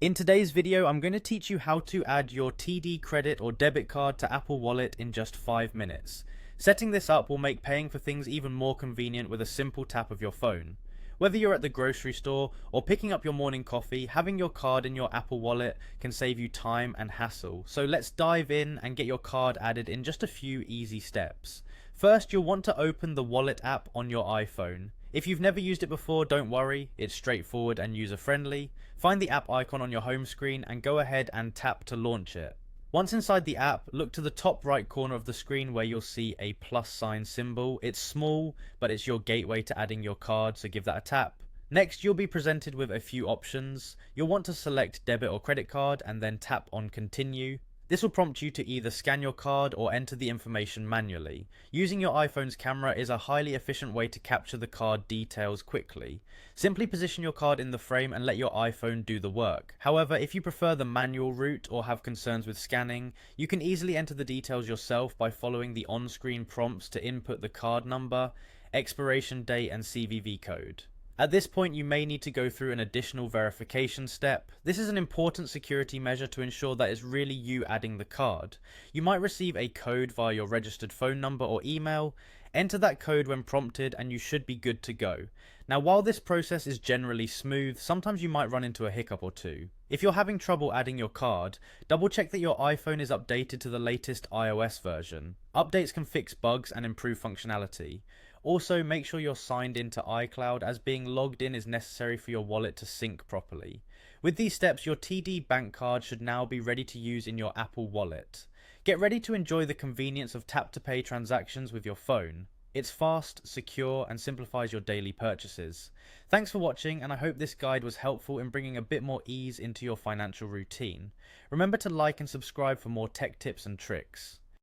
In today's video, I'm going to teach you how to add your TD credit or debit card to Apple Wallet in just 5 minutes. Setting this up will make paying for things even more convenient with a simple tap of your phone. Whether you're at the grocery store or picking up your morning coffee, having your card in your Apple Wallet can save you time and hassle. So let's dive in and get your card added in just a few easy steps. First, you'll want to open the Wallet app on your iPhone. If you've never used it before, don't worry, it's straightforward and user-friendly. Find the app icon on your home screen and go ahead and tap to launch it. Once inside the app, look to the top right corner of the screen where you'll see a plus sign symbol. It's small, but it's your gateway to adding your card, so give that a tap. Next, you'll be presented with a few options. You'll want to select debit or credit card and then tap on continue. This will prompt you to either scan your card or enter the information manually. Using your iPhone's camera is a highly efficient way to capture the card details quickly. Simply position your card in the frame and let your iPhone do the work. However, if you prefer the manual route or have concerns with scanning, you can easily enter the details yourself by following the on-screen prompts to input the card number, expiration date and CVV code. At this point, you may need to go through an additional verification step. This is an important security measure to ensure that it's really you adding the card. You might receive a code via your registered phone number or email. Enter that code when prompted and you should be good to go. Now, while this process is generally smooth, sometimes you might run into a hiccup or two. If you're having trouble adding your card, double check that your iPhone is updated to the latest iOS version. Updates can fix bugs and improve functionality. Also, make sure you're signed into iCloud, as being logged in is necessary for your wallet to sync properly. With these steps, your TD bank card should now be ready to use in your Apple Wallet. Get ready to enjoy the convenience of tap-to-pay transactions with your phone. It's fast, secure, and simplifies your daily purchases. Thanks for watching, and I hope this guide was helpful in bringing a bit more ease into your financial routine. Remember to like and subscribe for more tech tips and tricks.